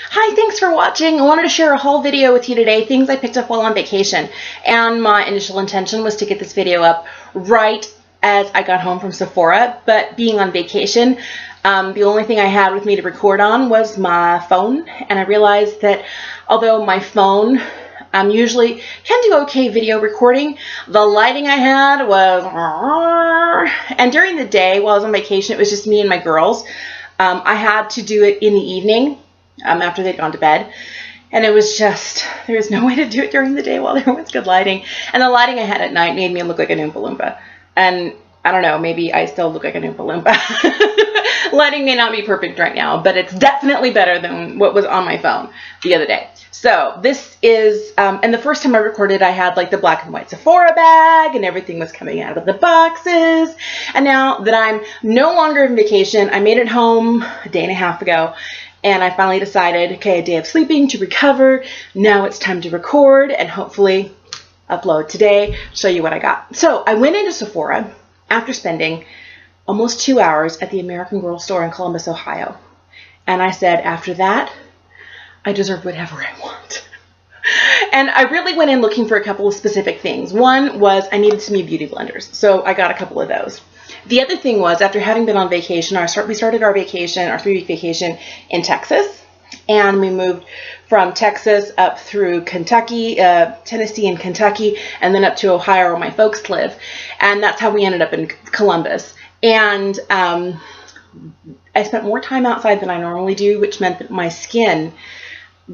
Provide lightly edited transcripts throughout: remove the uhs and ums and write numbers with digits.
Hi, thanks for watching. I wanted to share a haul video with you today, things I picked up while on vacation. And my initial intention was to get this video up right as I got home from Sephora, but being on vacation, the only thing I had with me to record on was my phone, and I realized that although my phone usually can do okay video recording, the lighting I had was, and during the day while I was on vacation, it was just me and my girls. I had to do it in the evening after they'd gone to bed, and it was just, there was no way to do it during the day while there was good lighting, and the lighting I had at night made me look like an Oompa Loompa. And I don't know, maybe I still look like an Oompa Loompa. Lighting may not be perfect right now, but it's definitely better than what was on my phone the other day. So this is, and the first time I recorded, I had like the black and white Sephora bag and everything was coming out of the boxes. And now that I'm no longer on vacation, I made it home a day and a half ago, and I finally decided, okay, a day of sleeping to recover. Now it's time to record and hopefully upload today, show you what I got. So I went into Sephora after spending almost 2 hours at the American Girl store in Columbus, Ohio. And I said, after that, I deserve whatever I want. And I really went in looking for a couple of specific things. One was I needed some new beauty blenders, so I got a couple of those. The other thing was, after having been on vacation, we started our vacation, our 3-week vacation in Texas, and we moved from Texas up through Kentucky, Tennessee and Kentucky, and then up to Ohio where my folks live, and that's how we ended up in Columbus. And I spent more time outside than I normally do, which meant that my skin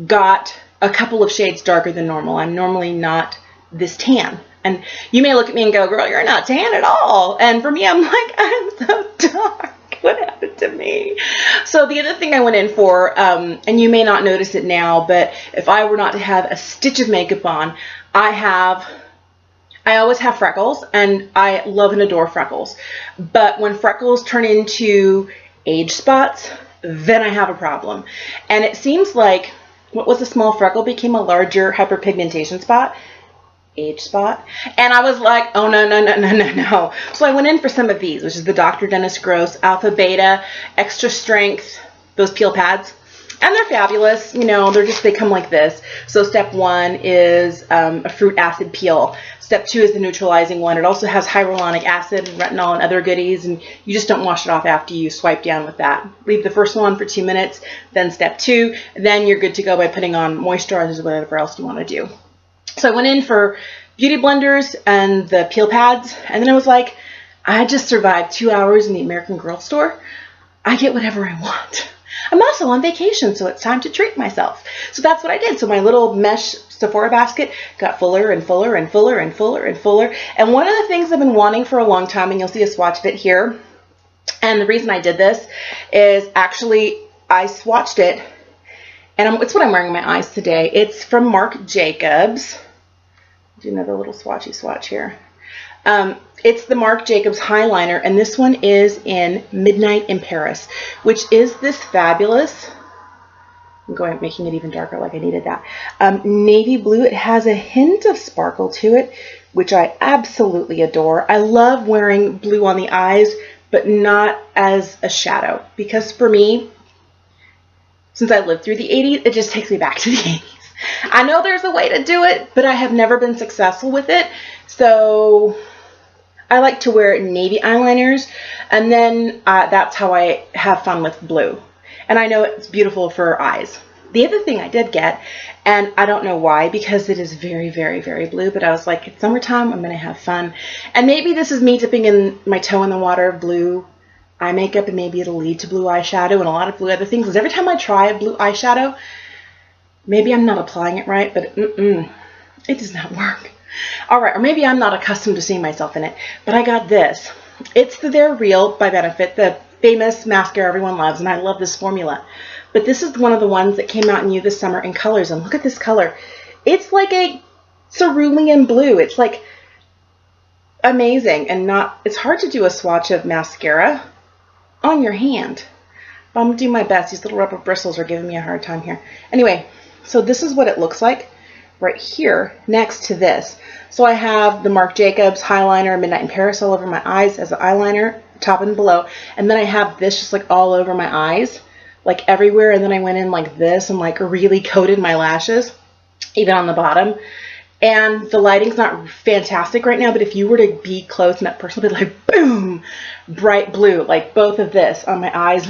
got a couple of shades darker than normal. I'm normally not this tan. And you may look at me and go, girl, you're not tan at all. And for me, I'm like, I'm so dark. What happened to me? So the other thing I went in for, and you may not notice it now, but if I were not to have a stitch of makeup on, I always have freckles, and I love and adore freckles. But when freckles turn into age spots, then I have a problem. And it seems like what was a small freckle became a larger hyperpigmentation spot. Age spot. And I was like, oh no, no, no, no, no, no. So I went in for some of these, which is the Dr. Dennis Gross Alpha Beta Extra Strength, those peel pads. And they're fabulous. You know, they come like this. So step 1 is a fruit acid peel. Step 2 is the neutralizing one. It also has hyaluronic acid and retinol and other goodies, and you just don't wash it off after you swipe down with that. Leave the first one for 2 minutes, then step 2, then you're good to go by putting on moisturizers or whatever else you want to do. So I went in for beauty blenders and the peel pads, and then I was like, I just survived 2 hours in the American Girl store. I get whatever I want. I'm also on vacation, so it's time to treat myself. So that's what I did. So my little mesh Sephora basket got fuller and fuller and fuller and fuller and fuller. And one of the things I've been wanting for a long time, and you'll see a swatch of it here, and the reason I did this is actually I swatched it, and it's what I'm wearing in my eyes today. It's from Marc Jacobs. Do another little swatchy swatch here. It's the Marc Jacobs Highliner, and this one is in Midnight in Paris, which is this fabulous, I'm making it even darker like I needed that, navy blue. It has a hint of sparkle to it, which I absolutely adore. I love wearing blue on the eyes, but not as a shadow, because for me, since I lived through the 80s, it just takes me back to the 80s. I know there's a way to do it, but I have never been successful with it. So I like to wear navy eyeliners, and then that's how I have fun with blue. And I know it's beautiful for eyes. The other thing I did get, and I don't know why, because it is very, very, very blue, but I was like, it's summertime, I'm going to have fun. And maybe this is me dipping in my toe in the water of blue eye makeup, and maybe it'll lead to blue eyeshadow and a lot of blue other things. Because every time I try a blue eyeshadow, maybe I'm not applying it right, but it does not work. All right, or maybe I'm not accustomed to seeing myself in it, but I got this. It's the They're Real by Benefit, the famous mascara everyone loves, and I love this formula. But this is one of the ones that came out new this summer in colors, and look at this color. It's like a cerulean blue. It's like amazing, and it's hard to do a swatch of mascara on your hand. But I'm going to do my best. These little rubber bristles are giving me a hard time here. Anyway, so this is what it looks like right here next to this. So I have the Marc Jacobs Highliner Midnight in Paris all over my eyes as an eyeliner, top and below. And then I have this just like all over my eyes. like everywhere, and then I went in like this and like really coated my lashes, even on the bottom. And the lighting's not fantastic right now, but if you were to be close and that person would be like, boom, bright blue, like both of this on my eyes.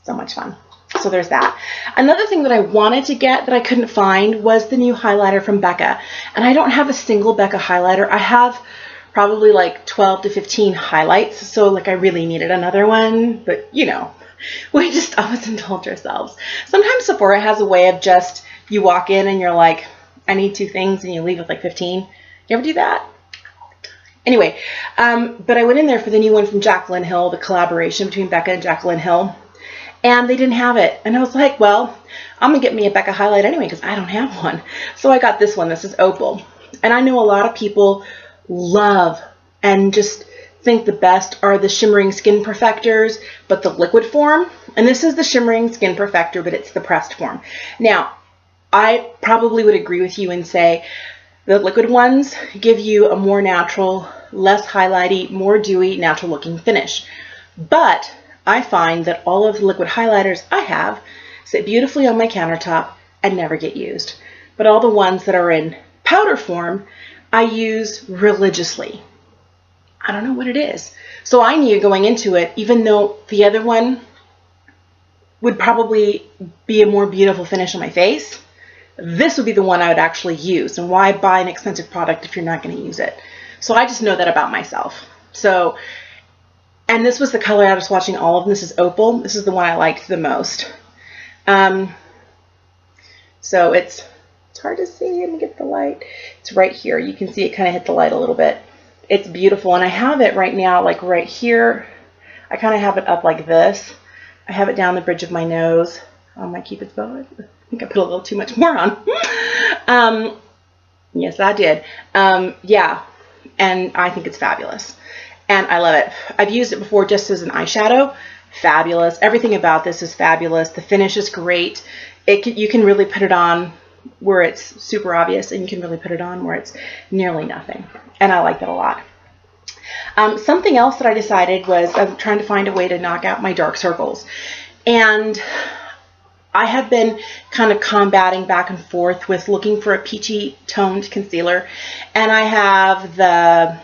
So much fun. So there's that. Another thing that I wanted to get that I couldn't find was the new highlighter from Becca. And I don't have a single Becca highlighter. I have probably like 12 to 15 highlights. So like I really needed another one, but you know, we just always indulge ourselves. Sometimes Sephora has a way of just, you walk in and you're like, I need 2 things, and you leave with like 15. You ever do that? Anyway, but I went in there for the new one from Jaclyn Hill, the collaboration between Becca and Jaclyn Hill, and they didn't have it. And I was like, well, I'm going to get me a Becca highlight anyway because I don't have one. So I got this one. This is Opal. And I know a lot of people love and just think the best are the Shimmering Skin Perfectors, but the liquid form. And this is the Shimmering Skin Perfector, but it's the pressed form. Now, I probably would agree with you and say the liquid ones give you a more natural, less highlighty, more dewy, natural looking finish. But I find that all of the liquid highlighters I have sit beautifully on my countertop and never get used. But all the ones that are in powder form, I use religiously. I don't know what it is. So I knew going into it, even though the other one would probably be a more beautiful finish on my face, this would be the one I would actually use. And why buy an expensive product if you're not going to use it? So I just know that about myself. So, and this was the color I was swatching all of them. This is Opal. This is the one I liked the most. So it's hard to see. Let me get the light. It's right here. You can see it kind of hit the light a little bit. It's beautiful. And I have it right now, like right here. I kind of have it up like this. I have it down the bridge of my nose on my Cupid's bow. I think I put a little too much more on. Yes, I did. Yeah, and I think it's fabulous. And I love it. I've used it before just as an eyeshadow. Fabulous. Everything about this is fabulous. The finish is great. You can really put it on where it's super obvious, and you can really put it on where it's nearly nothing. And I like that a lot. Something else that I decided was I'm trying to find a way to knock out my dark circles. And I have been kind of combating back and forth with looking for a peachy toned concealer. And I have the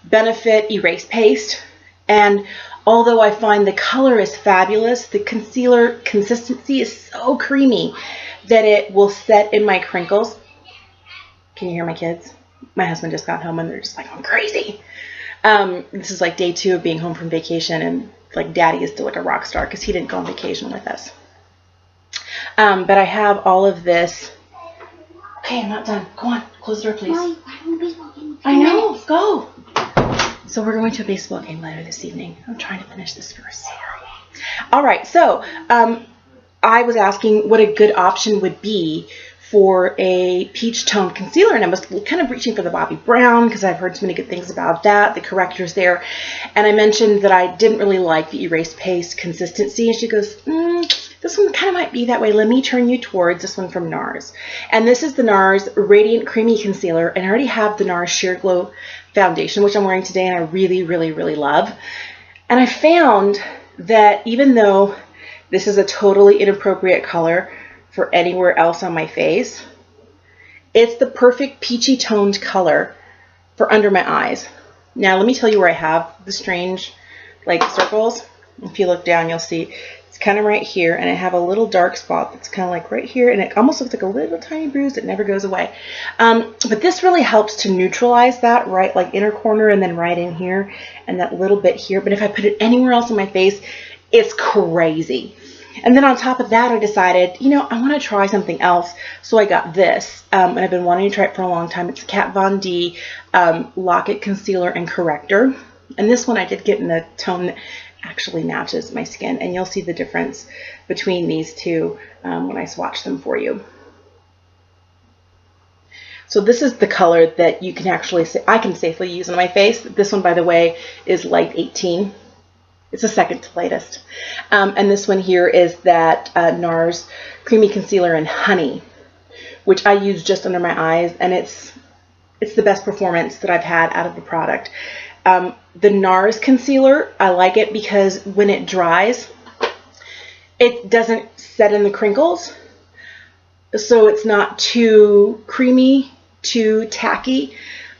Benefit Erase Paste. And although I find the color is fabulous, the concealer consistency is so creamy that it will set in my crinkles. Can you hear my kids? My husband just got home and they're just like, I'm crazy. This is like day 2 of being home from vacation, and like Daddy is still like a rock star because he didn't go on vacation with us. But I have all of this. Okay, I'm not done. Go on, close the door, please. Why don't we baseball game? I know, go. So we're going to a baseball game later this evening. I'm trying to finish this first. All right, so I was asking what a good option would be for a peach toned concealer, and I was kind of reaching for the Bobbi Brown because I've heard so many good things about that. The Corrector's there, and I mentioned that I didn't really like the Erase Paste consistency, and she goes, this one kind of might be that way. Let me turn you towards this one from NARS. And this is the NARS Radiant Creamy Concealer, and I already have the NARS Sheer Glow Foundation, which I'm wearing today, and I really, really, really love. And I found that even though this is a totally inappropriate color for anywhere else on my face, it's the perfect peachy toned color for under my eyes. Now let me tell you where I have the strange like circles. If you look down, you'll see it's kind of right here, and I have a little dark spot that's kind of like right here, and it almost looks like a little tiny bruise that never goes away. But this really helps to neutralize that, right, like inner corner and then right in here and that little bit here. But if I put it anywhere else on my face, it's crazy. And then on top of that, I decided, you know, I want to try something else. So I got this, and I've been wanting to try it for a long time. It's Kat Von D Lock-It Concealer and Corrector. And this one I did get in the tone that actually matches my skin. And you'll see the difference between these two when I swatch them for you. So this is the color that you can actually say, I can safely use on my face. This one, by the way, is light 18. It's the second to lightest. And this one here is that NARS Creamy Concealer in Honey, which I use just under my eyes, and it's the best performance that I've had out of the product. The NARS concealer, I like it because when it dries, it doesn't set in the crinkles, so it's not too creamy, too tacky.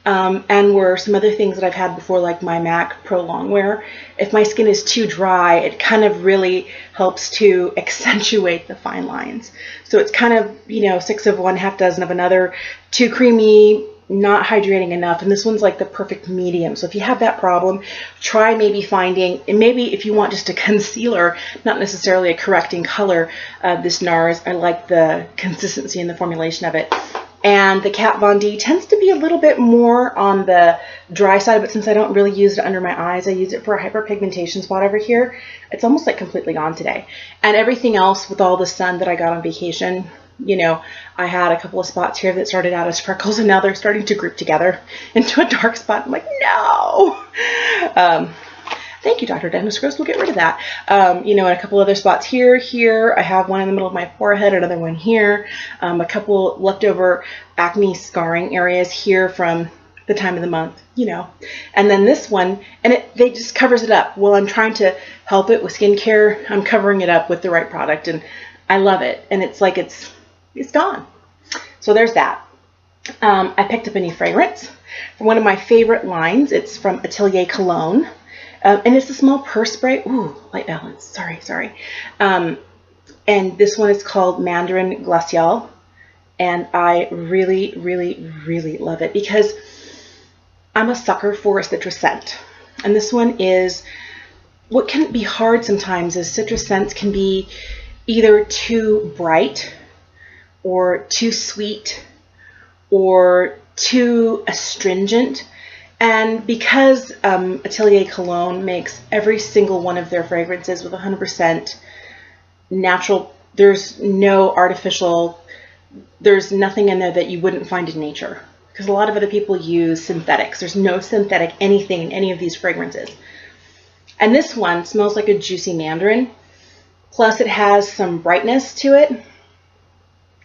And where some other things that I've had before, like my MAC Pro Longwear, if my skin is too dry, it kind of really helps to accentuate the fine lines. So it's kind of, you know, 6 of one, half dozen of another, too creamy, not hydrating enough. And this one's like the perfect medium. So if you have that problem, try maybe finding, and maybe if you want just a concealer, not necessarily a correcting color, this NARS, I like the consistency and the formulation of it. And the Kat Von D tends to be a little bit more on the dry side, but since I don't really use it under my eyes, I use it for a hyperpigmentation spot over here. It's almost like completely gone today. And everything else with all the sun that I got on vacation, you know, I had a couple of spots here that started out as freckles, and now they're starting to group together into a dark spot. I'm like, no. Thank you, Dr. Dennis Gross. We'll get rid of that. You know, and a couple other spots here. I have one in the middle of my forehead, another one here. A couple leftover acne scarring areas here from the time of the month, you know. And then this one, and they just covers it up. Well, I'm trying to help it with skincare. I'm covering it up with the right product, and I love it. And it's like it's gone. So there's that. I picked up a new fragrance from one of my favorite lines. It's from Atelier Cologne. And it's a small purse spray. Ooh, light balance. Sorry. And this one is called Mandarine Glaciale. And I really, really, really love it because I'm a sucker for a citrus scent. And this one is, what can be hard sometimes is citrus scents can be either too bright or too sweet or too astringent. And because Atelier Cologne makes every single one of their fragrances with 100% natural, there's no artificial, there's nothing in there that you wouldn't find in nature. Because a lot of other people use synthetics. There's no synthetic anything in any of these fragrances. And this one smells like a juicy mandarin. Plus it has some brightness to it.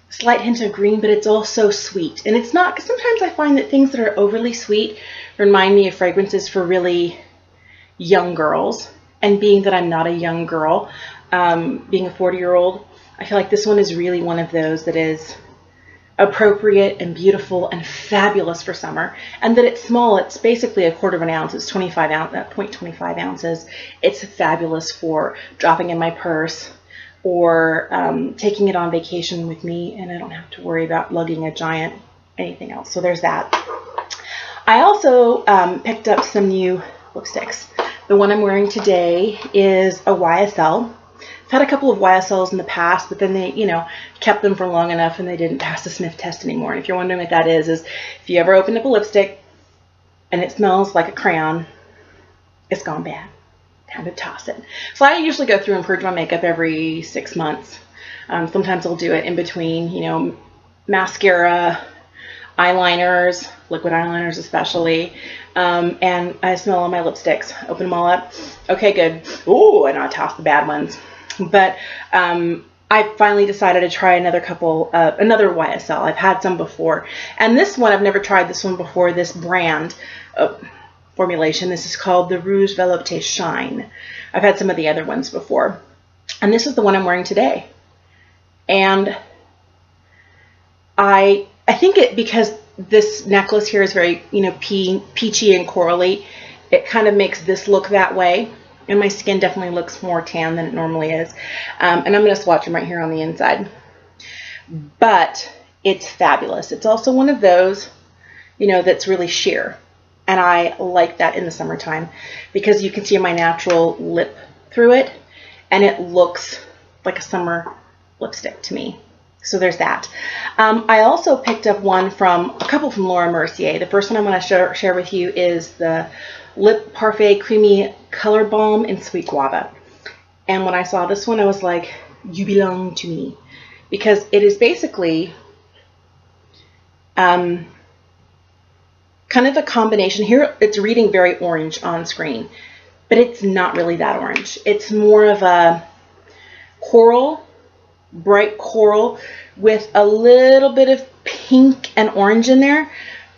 Slight hint of green, but it's also sweet. And it's not, because sometimes I find that things that are overly sweet remind me of fragrances for really young girls. And being that I'm not a young girl, being a 40-year-old, I feel like this one is really one of those that is appropriate and beautiful and fabulous for summer. And that it's small. It's basically 1/4 ounce. It's 0.25 ounces. It's fabulous for dropping in my purse or taking it on vacation with me, and I don't have to worry about lugging a giant anything else. So there's that. I also picked up some new lipsticks. The one I'm wearing today is a YSL. I've had a couple of YSLs in the past, but then they, you know, kept them for long enough and they didn't pass the sniff test anymore. And if you're wondering what that is if you ever open up a lipstick and it smells like a crayon, it's gone bad. Time to toss it. So I usually go through and purge my makeup every 6 months. Sometimes I'll do it in between, you know, mascara, eyeliners, liquid eyeliners especially, and I smell all my lipsticks, open them all up. Okay, good. Ooh, and I toss the bad ones. But I finally decided to try another YSL. I've had some before, and this one I've never tried this one before. This brand formulation. This is called the Rouge Velupte Shine. I've had some of the other ones before, and this is the one I'm wearing today. And I think it, because this necklace here is very, you know, peachy and corally, it kind of makes this look that way. And my skin definitely looks more tan than it normally is. And I'm going to swatch them right here on the inside. But it's fabulous. It's also one of those, you know, that's really sheer. And I like that in the summertime because you can see my natural lip through it. And it looks like a summer lipstick to me. So there's that. I also picked up a couple from Laura Mercier. The first one I'm going to share with you is the Lip Parfait Creamy Color Balm in Sweet Guava. And when I saw this one, I was like, you belong to me. Because it is basically kind of a combination. Here it's reading very orange on screen, but it's not really that orange. It's more of a coral, bright coral with a little bit of pink and orange in there,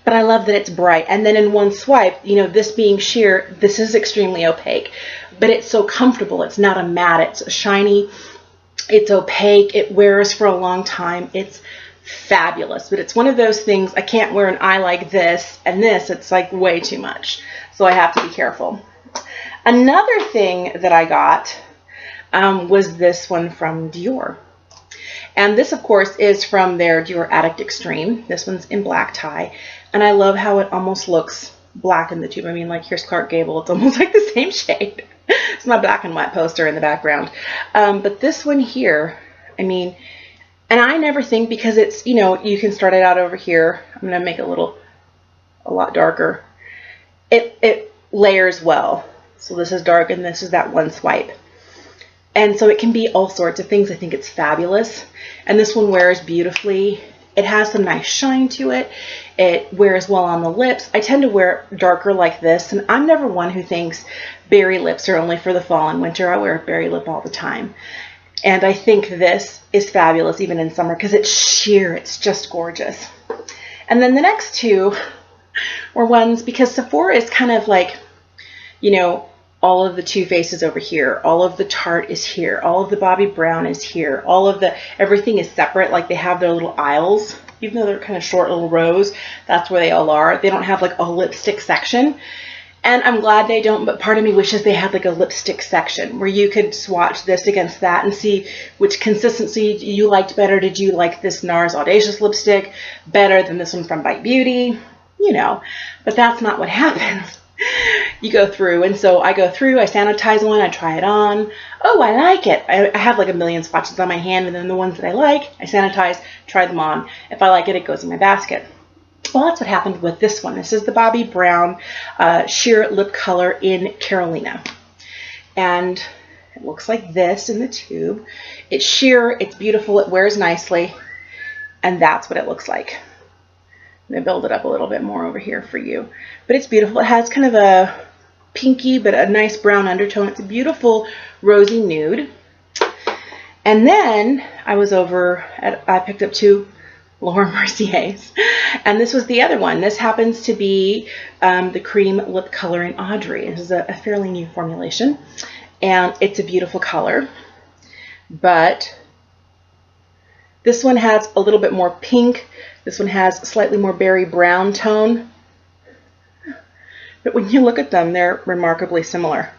but I love that it's bright. And then in one swipe, you know, this being sheer, this is extremely opaque, but it's so comfortable. It's not a matte, it's a shiny, It's opaque. It wears for a long time. It's fabulous, but it's one of those things I can't wear an eye like this and this. It's like way too much, so I have to be careful. Another thing that I got was this one from Dior. And this, of course, is from their Dior Addict Extreme. This one's in black tie. And I love how it almost looks black in the tube. I mean, like, here's Clark Gable. It's almost like the same shade. It's my black and white poster in the background. But this one here, I mean, and I never think, because it's, you know, you can start it out over here. I'm going to make it a lot darker. It layers well. So this is dark and this is that one swipe. And so it can be all sorts of things. I think it's fabulous. And this one wears beautifully. It has some nice shine to it. It wears well on the lips. I tend to wear darker like this, and I'm never one who thinks berry lips are only for the fall and winter. I wear a berry lip all the time. And I think this is fabulous even in summer because it's sheer. It's just gorgeous. And then the next two were ones, because Sephora is kind of like, you know, all of the Too Faced over here, all of the Tarte is here, all of the Bobbi Brown is here, all of the, everything is separate. Like they have their little aisles, even though they're kind of short little rows, that's where they all are. They don't have like a lipstick section. And I'm glad they don't, but part of me wishes they had like a lipstick section where you could swatch this against that and see which consistency you liked better. Did you like this NARS Audacious lipstick better than this one from Bite Beauty? You know, but that's not what happens. You go through, and so I go through, I sanitize one, I try it on. Oh, I like it. I have like a million swatches on my hand, and then the ones that I like, I sanitize, try them on. If I like it, it goes in my basket. Well, that's what happened with this one. This is the Bobbi Brown Sheer Lip Color in Carolina. And it looks like this in the tube. It's sheer, it's beautiful, it wears nicely, and that's what it looks like. I'm going to build it up a little bit more over here for you. But it's beautiful. It has kind of a pinky but a nice brown undertone. It's a beautiful rosy nude. And then I was over at, I picked up two Laura Merciers. And this was the other one. This happens to be the Cream Lip Color in Audrey. This is a fairly new formulation. And it's a beautiful color. But this one has a little bit more pink. This one has slightly more berry brown tone. But when you look at them, they're remarkably similar.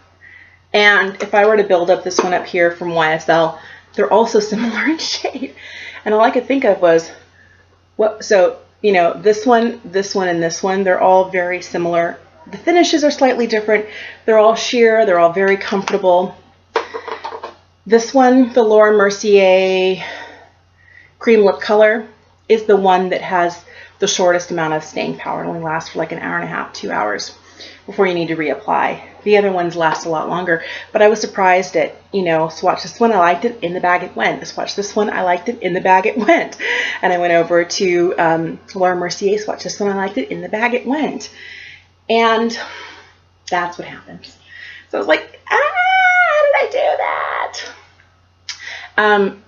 And if I were to build up this one up here from YSL, they're also similar in shade. And all I could think of was, what? So, you know, this one, and this one, they're all very similar. The finishes are slightly different. They're all sheer. They're all very comfortable. This one, the Laura Mercier Cream Lip Color, is the one that has the shortest amount of staying power. It only lasts for like an hour and a half, 2 hours before you need to reapply. The other ones last a lot longer, but I was surprised at, you know, swatch this one, I liked it, in the bag it went. Swatch this one, I liked it, in the bag it went. And I went over to Laura Mercier, swatch this one, I liked it, in the bag it went. And that's what happens. So I was like, how did I do that?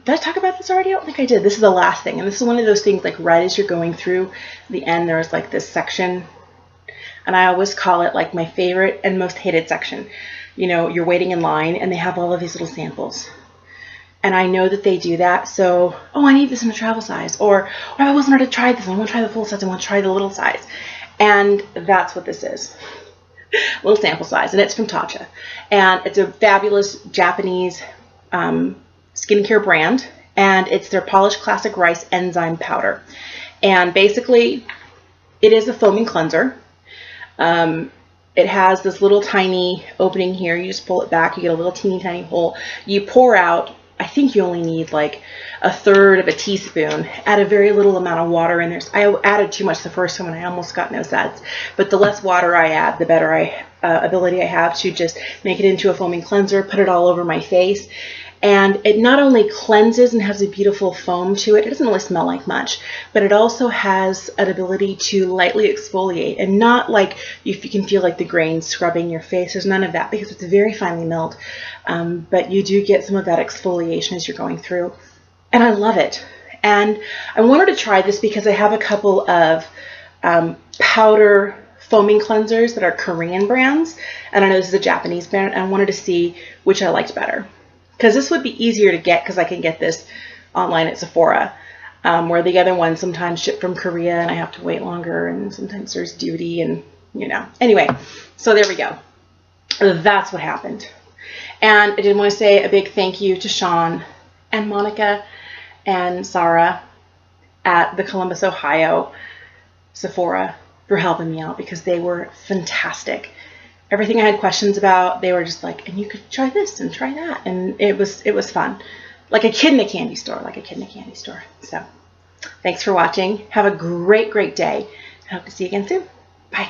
Did I talk about this already? I don't think I did. This is the last thing. And this is one of those things, like right as you're going through the end, there's like this section. And I always call it like my favorite and most hated section. You know, you're waiting in line and they have all of these little samples. And I know that they do that. So, oh, I need this in a travel size. Or, oh, I wasn't ready to try this. I want to try the full size. I want to try the little size. And that's what this is. Little sample size. And it's from Tatcha. And it's a fabulous Japanese skincare brand, and it's their Polished Classic Rice Enzyme Powder. And basically, it is a foaming cleanser. It has this little tiny opening here. You just pull it back, you get a little teeny tiny hole. You pour out, I think you only need like 1/3 of a teaspoon. Add a very little amount of water in there. So I added too much the first time and I almost got no suds. But the less water I add, the better ability I have to just make it into a foaming cleanser, put it all over my face. And it not only cleanses and has a beautiful foam to it, it doesn't really smell like much, but it also has an ability to lightly exfoliate, and not like if you can feel like the grains scrubbing your face. There's none of that because it's very finely milled, but you do get some of that exfoliation as you're going through, and I love it. And I wanted to try this because I have a couple of powder foaming cleansers that are Korean brands, and I know this is a Japanese brand, and I wanted to see which I liked better. because this would be easier to get because I can get this online at Sephora, where the other ones sometimes ship from Korea and I have to wait longer, and sometimes there's duty, and you know. Anyway, so there we go. That's what happened. And I did want to say a big thank you to Sean and Monica and Sarah at the Columbus, Ohio Sephora for helping me out, because they were fantastic. Everything I had questions about, they were just like, and you could try this and try that. And it was fun. Like a kid in a candy store, So thanks for watching. Have a great, great day. I hope to see you again soon. Bye.